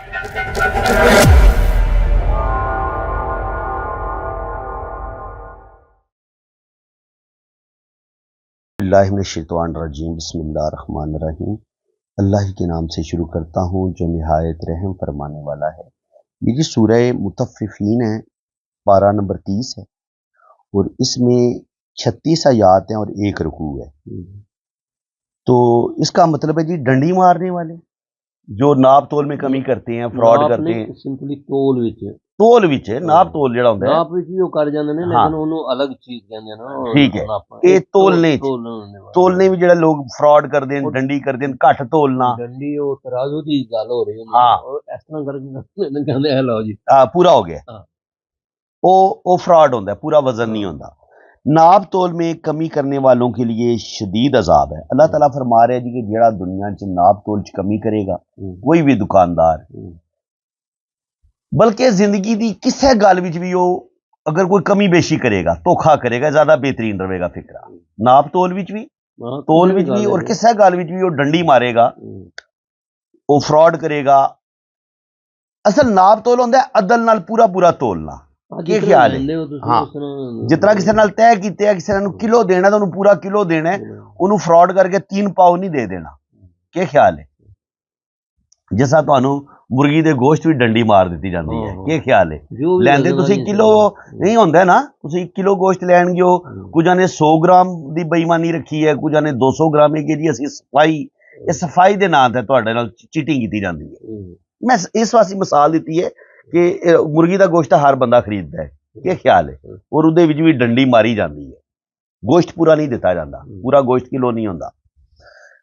बिस्मिल्लाहिर्रहमानिर्रहीम बिस्मिल्लाहिर्रहमानिर्रहीम। अल्लाह ही के नाम से शुरू करता हूँ जो निहायत रहम फरमाने वाला है। ये जी सूरह मुतफ़्फ़िफ़ीन है, पारा नंबर 30 है और इसमें 36 आयात हैं और 1 रुकू है। तो इसका मतलब है जी डंडी मारने वाले जो नाप तोल में कमी करते हैं, फ्रॉड करते हैं। सिंपली तोल विच तोल विच नाप तोल जिहड़ा हुंदा है, नाप विच भी वो कर जांदे ने, लेकिन ओनू अलग चीज कहंदे ना। ठीक है, ये तोलने भी जिहड़ा लोग फ्रॉड करदे हैं, डंडी करदे हैं, घट तोलना, डंडी वो तराजू दी गल हो रही है। हाँ, और इस तरह करके कहंदे है लो जी पूरा हो गया। वो फ्रॉड होंदा है, पूरा वजन नहीं होंदा। नाप तोल में कमी करने वालों के लिए शदीद अजाब है। अल्लाह ताला फरमा रहे हैं जी कि जेड़ा दुनिया च नाप तोल च कमी करेगा, कोई भी दुकानदार, बल्कि जिंदगी दी किसी गल विच भी वो अगर कोई कमी बेशी करेगा, धोखा करेगा, ज्यादा बेहतरीन रहेगा फिक्रा। नाप तोल विच भी, तोल विच भी और किसी गल विच भी वो डंडी मारेगा, वो फ्रॉड करेगा। असल नाप तोल होंदा है अदल नाल पूरा पूरा तोलना। क्या ख्याल है? हाँ, जितना किसी नाल तय कीते, किसी ने किलो देना तो उन्हें पूरा किलो देना है, उन्हें फ्रॉड करके 3 पाव नहीं दे देना। क्या ख्याल है? जैसा तुहानू मुर्गी दे गोश्त भी डंडी मार दी जाती है। क्या ख्याल है? लैंदे तुसी किलो नहीं होंदा ना, तुसी किलो गोश्त लैन गए हो, कुछ ने 100 ग्राम दी बेईमानी रखी है, कुछ ने 200 ग्राम है कि जी असी सफाई, इस सफाई दे नाम ते तुहाडे नाल चीटिंग की जाती है। मैं इस वास्ते मिसाल दी है कि मुर्गी का गोश्त हर बंदा खरीदता है। क्या ख्याल है? और उहदे विच भी डंडी मारी जाती है, गोश्त पूरा नहीं दिता जाता, पूरा गोश्त किलो नहीं होता।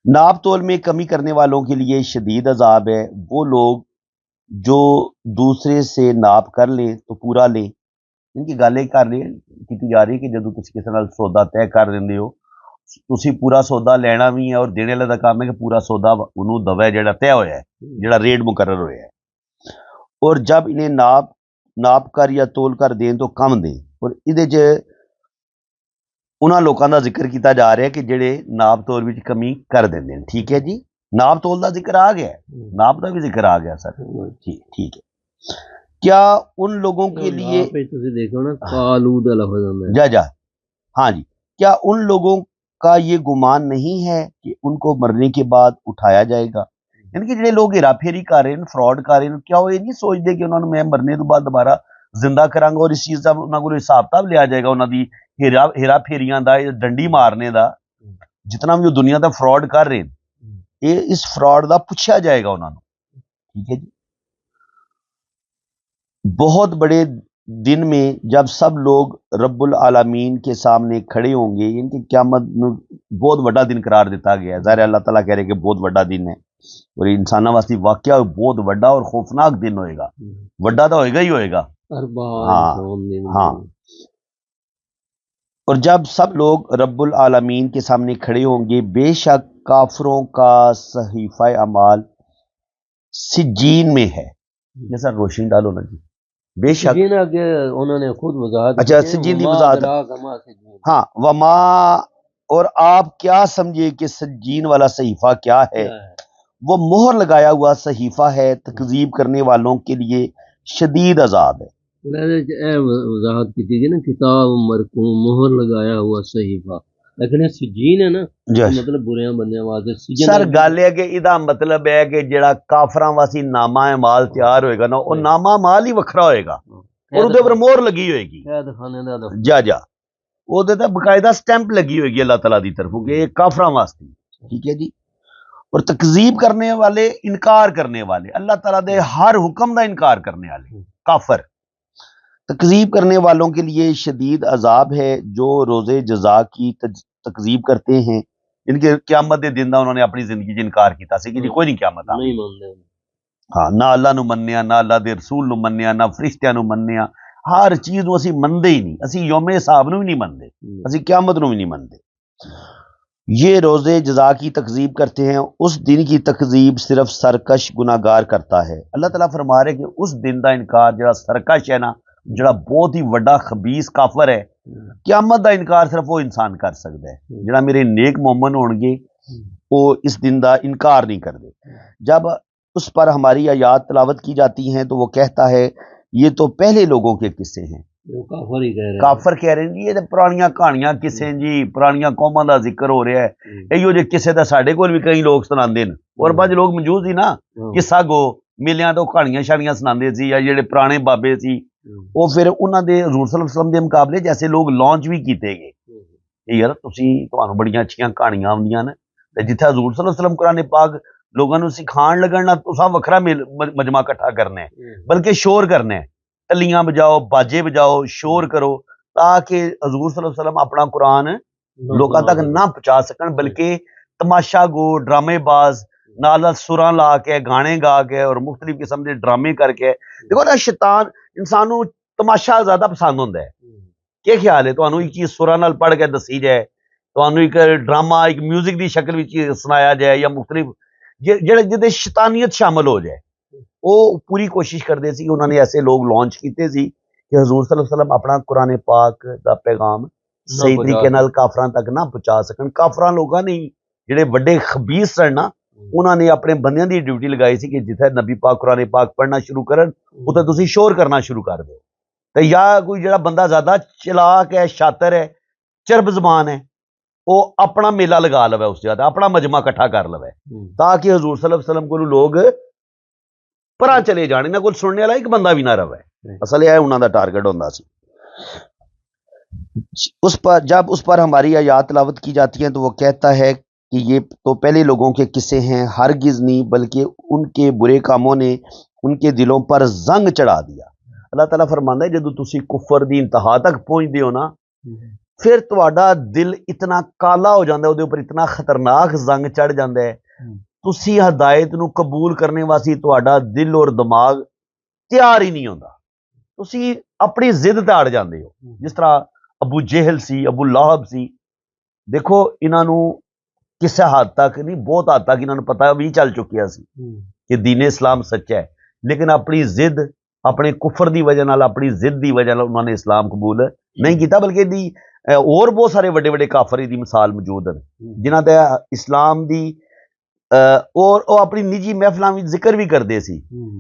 नाप तोल में कमी करने वालों के लिए शदीद अजाब है। वो लोग जो दूसरे से नाप कर ले तो पूरा ले, इनकी गल कर रही की जा रही है कि जो तुम किसी नाल सौदा तय कर देंगे हो, तुसी पूरा सौदा लेना भी है और देने वाले का काम है कि पूरा सौदा उन्होंने दवे जिहड़ा तय होया है, जिहड़ा रेट मुकर्रर होया है। और जब इन्हें नाप कर या तोल कर दें तो कम दें। और इहदे च उन्हां लोकां दा जिक्र किया जा रहा है कि जिहड़े नाप तोल विच कमी कर देंदे हैं। ठीक है जी, नाप तोल का जिक्र आ गया, नाप का भी जिक्र आ गया सर। ठीक है। क्या उन लोगों के लिए देखो ना, कालू दा लफ्ज़ आंदा है। जा हाँ जी, क्या उन लोगों का ये गुमान नहीं है कि उनको मरने के बाद उठाया जाएगा? यानी कि जो लोग हेरा फेरी कर रहे हैं, फ्रॉड कर रहे हैं, क्या वो ये नहीं सोचते कि उन्होंने मैं मरने तो बाद दोबारा जिंदा करांगा और इस चीज़ का उन्होंने को हिसाब किताब लिया जाएगा, उन्होंने हेरा फेरियां दा, डंडी मारने का, जितना भी दुनिया का फ्रॉड कर रहे हैं, ये इस फ्रॉड का पूछा जाएगा उन्होंने। ठीक है जी। बहुत बड़े दिन में जब सब लोग रब्बुल आलमीन के सामने खड़े होंगे, इनकी क़यामत बहुत बड़ा दिन करार दिता गया है। ज़ाहिर अल्लाह ताला कह रहे कि बहुत बड़ा दिन है और इंसाना वास्ते वाकया बहुत बड़ा और खौफनाक दिन होएगा। बड़ा तो होएगा ही होएगा। हाँ। और जब सब लोग रब्बुल आलमीन के सामने खड़े होंगे, बेशक काफरों का सहीफा अमाल सिज्जीन में है। जैसा रोशनी डालो ना जी, बेशक उन्होंने खुद वजाहत। अच्छा, सिज्जीन की वजाहत। हाँ, वमा, और आप क्या समझे कि सिज्जीन वाला सहीफा क्या है? वो मोहर लगाया हुआ सहीफा है, तकजीब करने वालों के लिए शदीद अजाब है। वजाहत की थी ना, किताब मरकूम, मोहर लगाया हुआ सहीफा, लेकिन सिज्जीन है ना, तो मतलब बुरे बंदे वास्ते सर गल है कि इहदा मतलब है कि जेड़ा काफरां वास्ते नामा अमाल तैयार होएगा ना, वो नामा अमाल ही वखरा होएगा और उहदे पर मोहर लगी होएगी। जा ओहदे ते बकायदा स्टैंप लगी होएगी अल्लाह ताला दी तरफों कि काफरां वास्ते। ठीक है जी। और तकजीब करने वाले, इनकार करने वाले, अल्लाह ताला दे हर हुक्म का इनकार करने वाले काफर, तकजीब करने वालों के लिए शदीद अजाब है जो रोज़े जजा की तकजीब करते हैं। इनके क़यामत के दिन का उन्होंने अपनी जिंदगी इनकार किया कि जी कोई नहीं क़यामत आ। हाँ, ना अल्लाह नूं मन्निया, ना अल्लाह दे रसूल नूं मन्निया, ना फरिश्तियां नूं मन्निया, हर चीज़ नूं असीं मनदे ही नहीं। असीं यौमे हिसाब नूं भी नहीं मनदे, असीं क़यामत नूं भी नहीं मनदे। ये रोज़े जजा की तकजीब करते हैं, उस दिन की तकजीब सिर्फ सरकश गुनाहगार करता है। अल्लाह ताला फरमा रहे कि उस दिन का इनकार जो सरकश है ना, जो बहुत ही वड्डा खबीस काफर है, क़यामत का इनकार सिर्फ वो इंसान कर सकता है जो मेरे नेक मोमन होणगे, वो इस दिन का इनकार नहीं करते। जब उस पर हमारी आयात तिलावत की जाती हैं तो वो कहता है ये तो पहले लोगों के किस्से हैं। वो काफर ही कह रहे हैं। काफर कह रहे हैं जी ये तो पुरानियां कहानियां किस्से जी, पुरानियां कौमां दा जिक्र हो रहा है। इहो जे किस्से दा साडे कोल भी कई लोग सुनांदे ने और बज लोग मौजूद ही ना किस्सा गो मेलियां तो कहानियां शानियां सुनांदे सी या ਜਿਹੜੇ ਪੁਰਾਣੇ ਬਾਬੇ ਸੀ ਉਹ ਫਿਰ ਉਹਨਾਂ ਦੇ ਹਜ਼ੂਰ ਸੱਲੱਲਾਹੁ ਅਲੈहि ਵਸੱਲਮ ਦੇ ਮੁਕਾਬਲੇ ਜੈਸੇ ਲੋਕ ਲਾਂਚ ਵੀ ਕੀਤੇ ਗਏ ਇਹ ਯਾਰ ਤੁਸੀਂ ਤੁਹਾਨੂੰ ਬੜੀਆਂ ਅੱਛੀਆਂ ਕਹਾਣੀਆਂ ਆਉਂਦੀਆਂ ਨੇ ਤੇ ਜਿੱਥੇ ਹਜ਼ੂਰ ਸੱਲੱਲਾਹੁ ਅਲੈहि ਵਸੱਲਮ ਕੁਰਾਨ ਪਾਕ ਲੋਕਾਂ ਨੂੰ ਸਿਖਾਉਣ ਲੱਗਣ ਨਾਲ ਤੁਸੀਂ ਵੱਖਰਾ ਮਜਮਾ ਇਕੱਠਾ ਕਰਨਾ ਹੈ ਬਲਕਿ ਸ਼ੋਰ ਕਰਨਾ ਹੈ ਤਲੀਆਂ ਬਜਾਓ ਬਾਜੇ ਬਜਾਓ ਸ਼ੋਰ ਕਰੋ ਤਾਂ ਕਿ ਹਜ਼ੂਰ ਸੱਲੱਲਾਹੁ ਅਲੈहि ਵਸੱਲਮ ਆਪਣਾ ਕੁਰਾਨ ਲੋਕਾਂ ਤੱਕ ਨਾ ਪਹੁੰਚਾ ਸਕਣ ਬਲਕਿ ਤਮਾਸ਼ਾ ਗੋ ਡਰਾਮੇਬਾਜ਼ नाल सुरां ला के गाने गा के और मुख्तलिफ किस्म के ड्रामे करके देखो ना शैतान इंसान नूं तमाशा ज्यादा पसंद होंदा है क्या ख्याल है तुहानूं एक चीज सुरां नाल पढ़ के दसी जाए तुहानूं एक ड्रामा एक म्यूजिक की शक्ल विच सुनाया जाए या मुख्तलिफ जेहड़े जिहदे शैतानियत शामिल हो जाए वो पूरी कोशिश करते सी उन्होंने ऐसे लोग लॉन्च कीते सी कि हजूर सल्लल्लाहु अलैहि वसल्लम अपना कुरान पाक दा पैगाम सही तरीके नाल काफरां तक ना पहुंचा सकन काफरां लोगां ने जिहड़े वड्डे खबीस सन ना उन्होंने अपने बंदियां की ड्यूटी लगाई सी कि जिथे नबी पाक कुरान पाक पढ़ना शुरू करन उत्थे तुसीं शोर करना शुरू कर दो तो या कोई जिहड़ा बंदा ज्यादा चलाक है शातिर है चरब जबान है वो अपना मेला लगा लवे उस जगह अपना मजमा इकट्ठा कर लवे ताकि हजूर सल्लल्लाहु अलैहि वसल्लम को लोग परा चले जाने इन्हां कोल सुनने वाला एक बंदा भी ना रवे असल यह उन्हां दा टारगेट हुंदा सी। उस पर जब उस पर हमारी आयात तिलावत की जाती है तो वो कहता है कि ये तो पहले लोगों के किस्से हैं हरगिज नहीं बल्कि उनके बुरे कामों ने उनके दिलों पर जंग चढ़ा दिया। अल्लाह ताला फरमांदा है जदों तुसीं कुफर दी इंतहा तक पहुंचदे हो ना फिर तुहाडा दिल इतना काला हो जाता है उहदे उपर इतना खतरनाक जंग चढ़ जाता है तुसीं हदायत नूं कबूल करने वास्ते तुहाडा दिल और दिमाग तैयार ही नहीं होंदा तुसीं अपनी जिद ते अड़ जांदे हो जिस तरह अबू जहल सी अबू लाहब सी देखो इन्हां नूं किसी हद तक नहीं बहुत हद तक इन्होंने पता भी चल चुकिया सी कि दीन इस्लाम सच्चा है लेकिन अपनी जिद अपने कुफर की वजह नाल अपनी जिद की वजह नाल उन्होंने इस्लाम कबूल नहीं किया बल्कि और बहुत सारे बड़े बड़े काफर की मिसाल मौजूद हैं जिन्हां ते इस्लाम की और वो अपनी निजी महफिलों में जिक्र भी करते सी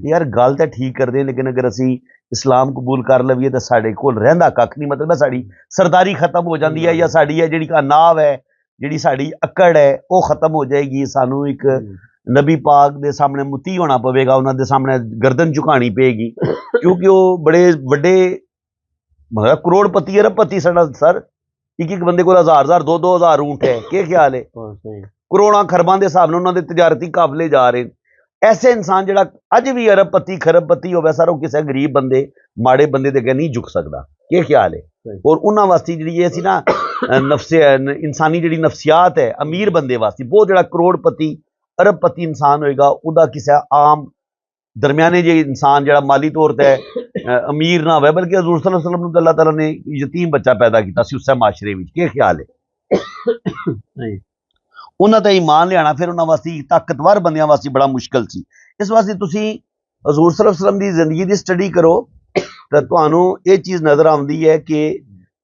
यार गल तो ठीक करते लेकिन अगर असी इस्लाम कबूल कर लवीए तो साडे कोल रहिंदा कख नहीं मतलब साडी सरदारी खत्म हो जाती है या साडी है जिहड़ी नाव है जिहड़ी साडी अकड़ है वो खत्म हो जाएगी सानू एक नबी पाक दे सामने मुती होना पवेगा उन्हां दे सामने गर्दन झुकानी पेगी क्योंकि वो बड़े बड़े मतलब करोड़पति अरबपति सर एक बंदे को 1000 2-2 ऊंट है क्या ख्याल है करोड़ां खरबां दे हिसाब नाल उन्हां दे तजारती काफले जा रहे ऐसे इंसान जिहड़ा अज भी अरबपति खरबपति होवे सर वो किसी गरीब बंदे माड़े बंदे दे अगे नहीं झुक सकदा क्या ख्याल है और उन्हां वास्ते जिहड़ी ये सी ना नफ्से इंसानी जिहड़ी नफ्सियात है अमीर बंदे वास्ते बहुत जिहड़ा करोड़पति अरबपति इंसान होएगा उहदा किसी आम दरमियाने जे इंसान जिहड़ा माली तौर पर अमीर ना होवे बल्कि हजूर सल्लल्लाहु अलैहि वसल्लम अल्लाह ताला ने यतीम बच्चा पैदा किया सी उस माशरे विच क्या ख्याल है उन्हां दा ईमान लियाना फिर उन्हां वास्ते ताकतवर बंदियां वास्ते बड़ा मुश्किल सी इस वास्ते तुसीं हजूर सल्लल्लाहु अलैहि वसल्लम दी जिंदगी दी स्टडी करो तो तुहानूं ये चीज़ नज़र आउंदी है कि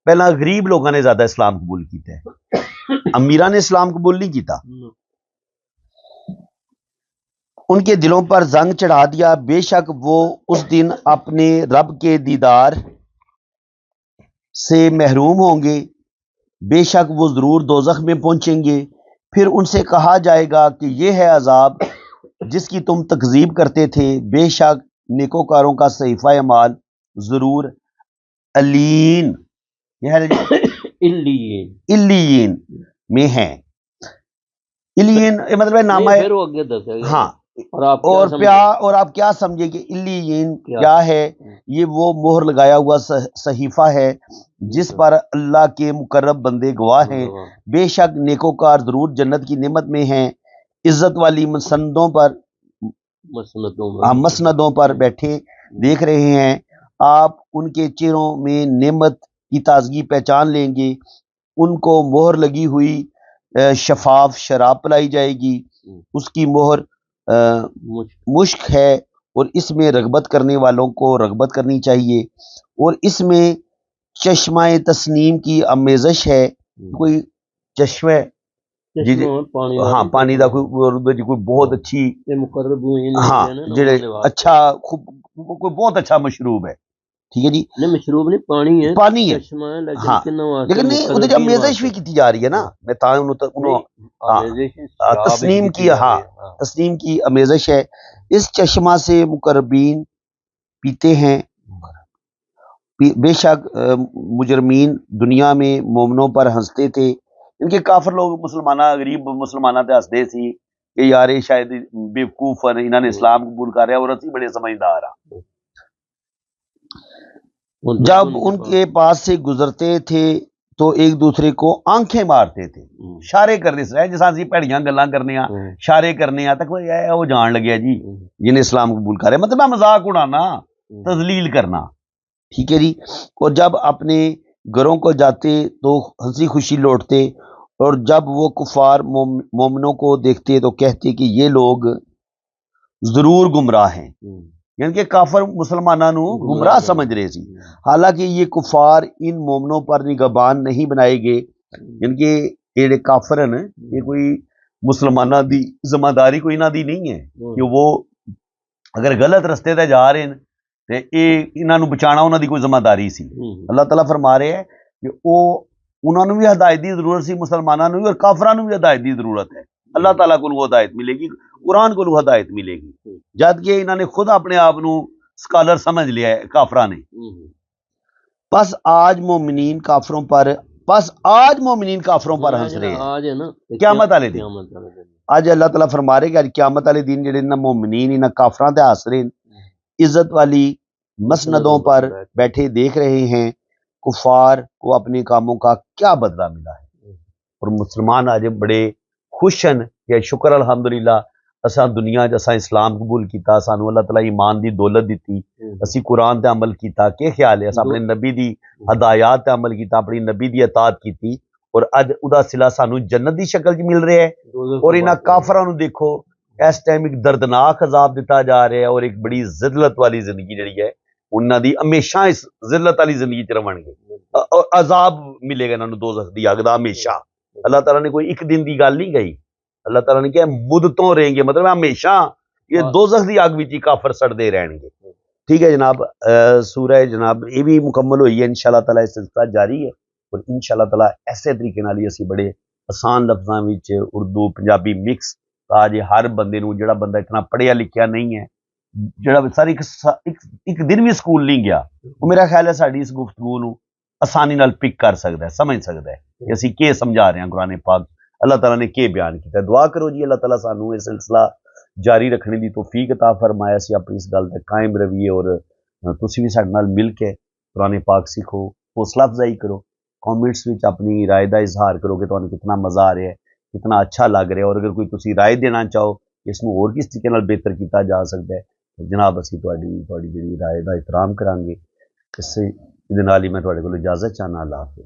पहला गरीब लोगों ने ज्यादा इस्लाम कबूल किया है अमीरा ने इस्लाम कबूल नहीं किया उनके दिलों पर जंग चढ़ा दिया बेशक वो उस दिन अपने रब के दीदार से महरूम होंगे बेशक वो जरूर दोजख में पहुंचेंगे फिर उनसे कहा जाएगा कि ये है अजाब जिसकी तुम तकजीब करते थे बेशक नेकोकारों का सहीफा अमाल जरूर अलीन इल्लीन में है इल्लीन मतलब नामा है हाँ और आप क्या समझे कि इल्लीन क्या है ये वो मोहर लगाया हुआ सहीफा है जिस पर अल्लाह के मुकर्रब बंदे गवाह हैं बेशक नेकोकार जरूर जन्नत की नेमत में हैं इज्जत वाली मसनदों पर बैठे देख रहे हैं आप उनके चेहरों में नेमत की ताजगी पहचान लेंगे उनको मोहर लगी हुई शफाफ शराब पिलाई जाएगी उसकी मोहर मुश्क है और इसमें रगबत करने वालों को रगबत करनी चाहिए और इसमें चश्मा तस्नीम की आमेज़श है कोई चश्मे जी जी हाँ पानी का कोई बहुत अच्छी हाँ जेड़े अच्छा कोई बहुत अच्छा मशरूब है ठीक है जी नहीं मशरूब नहीं पानी है पानी है चश्मा है लेकिन हाँ लेकिन नहीं ਉਹਦੇ ਚ ਅਮੇਜ਼ਿਸ਼ ਵੀ ਕੀਤੀ ਜਾ ਰਹੀ है ना मैं ता तस्नीम की हाँ तस्नीम की अमेज़िश है इस चश्मा से मुकर्रबीन पीते हैं बेशक मुजरमीन दुनिया में मोमनों पर हंसते थे इनके काफिर लोग मुसलमाना गरीब मुसलमाना ते हंसते सी कि यार ये शायद बेवकूफ हैं इन्होंने इस्लाम कबूल कर रहा और असि बड़े समझदार आ जब उनके पास से गुजरते थे तो एक दूसरे को आंखें मारते थे इशारे करते थे जिस असि भैड़ियां गल्लां करने आ इशारे करने आ तक वो जान लगे जी जिन्हें इस्लाम कबूल कर रहे मतलब मैं मजाक उड़ाना तजलील करना ठीक है जी और जब अपने घरों को जाते तो हंसी खुशी लौटते और जब वो कुफार मोमनों को देखते तो कहते कि ये लोग जरूर गुमराह हैं यानी कि काफर मुसलमानों गुमराह समझ रहे सी हालांकि ये कुफार इन मोमनों पर निगहबान नहीं बनाए गए यानी कि ये काफर हैं ये कोई मुसलमाना दी जिम्मेदारी कोई इन्हां दी नहीं है कि वो अगर गलत रस्ते ते जा रहे हैं ਤੇ ਇਹ ਇਹਨਾਂ ਨੂੰ ਬਚਾਉਣਾ ਉਹਨਾਂ ਦੀ ਕੋਈ ਜ਼ਿੰਮੇਵਾਰੀ ਸੀ ਅੱਲਾਹ ਤਾਲਾ ਫਰਮਾ ਰਿਹਾ ਹੈ ਕਿ ਉਹ ਉਹਨਾਂ ਨੂੰ ਵੀ ਹਦਾਇਤ ਦੀ ਜ਼ਰੂਰਤ ਸੀ ਮੁਸਲਮਾਨਾਂ ਨੂੰ ਵੀ ਔਰ ਕਾਫਰਾਂ ਨੂੰ ਵੀ ਹਦਾਇਤ ਦੀ ਜ਼ਰੂਰਤ ਹੈ ਅੱਲਾਹ ਤਾਲਾ ਕੋਲੋਂ ਹਦਾਇਤ ਮਿਲੇਗੀ ਕੁਰਾਨ ਕੋਲੋਂ ਹਦਾਇਤ ਮਿਲੇਗੀ ਜਦ ਕਿ ਇਹਨਾਂ ਨੇ ਖੁਦ ਆਪਣੇ ਆਪ ਨੂੰ ਸਕਾਲਰ ਸਮਝ ਲਿਆ ਹੈ ਕਾਫਰਾਂ ਨੇ बस आज मोमिनीन काफरों पर हंस रहे हैं आज है ना क़यामत वाले दिन आज अल्लाह ताला फरमा रहे कि क़यामत वाले दिन जेडे इन्हां मोमिनीन इन्हां काफरां ते हंस रहे हैं इज्जत वाली मसनदों पर बैठे देख रहे हैं कुफार को अपने कामों का क्या बदला मिला है और मुसलमान आज बड़े खुश हैं कि शुक्र अल्हम्दुलिल्लाह असा दुनिया असा इस्लाम कबूल किया सानू अल्लाह ताला ईमान दी दौलत दी असी कुरान ते अमल किया के ख्याल है असा अपने नबी दी हदायत ते अमल किया अपनी नबी दी अतात की और अज उदा सिला सानू जन्नत दी शक्ल च मिल रहा है और इन्हां काफरां नू देखो इस टाइम एक दर्दनाक अजाब दिता जा रहा है और एक बड़ी जिल्लत वाली जिंदगी जी है उन्होंने हमेशा इस जिल्लत वाली जिंदगी च रवणगे और अजाब मिलेगा इन्होंने दोज़ख दी अग दा हमेशा अल्लाह ताला ने कोई एक दिन की गल नहीं कही अल्लाह ताला ने कहा मुद्दतों रहेंगे मतलब हमेशा ये दोज़ख दी अग विच काफर सड़ते रहेंगे ठीक है जनाब सूरह जनाब ये भी मुकम्मल हुई है इंशाअल्लाह ताला इस सिलसिला जारी है और इंशाअल्लाह ताला ऐसे तरीके नाल ही असीं बड़े आसान लफ्ज़ां विच उर्दू पंजाबी मिक्स आज हर बंदे नूं जिहड़ा बंदा इतना पढ़िया लिखिया नहीं है जिहड़ा सारी एक दिन भी स्कूल नहीं गया वो मेरा ख्याल है साडी इस गुफ्तगू नूं आसानी नाल पिक कर सकता है समझ सकता है कि असीं के समझा रहे हैं कुरान पाक अल्लाह ताला ने के बयान किया दुआ करो जी अल्लाह ताला सानू ये सिलसिला जारी रखने की तौफीक अता फरमाए असीं अपनी इस गल ते कायम रहिए और तुसीं भी साडे नाल मिल के कुरान पाक सीखो हौसला अफजाई करो कॉमेंट्स में अपनी राय का इजहार करो कि तुहानूं कितना मज़ा आ रहा है कितना अच्छा लग रहा है और अगर कोई तुसी राय देना चाहो इसनूं होर किस तरीके नाल बेहतर किया जा सकता है तो जनाब असीं तुहाडी जिहड़ी राय का एहतराम करांगे इससे इहदे नाल ही मैं तुहाडे कोलों इजाजत चाहना अल्लाह हाफिज़।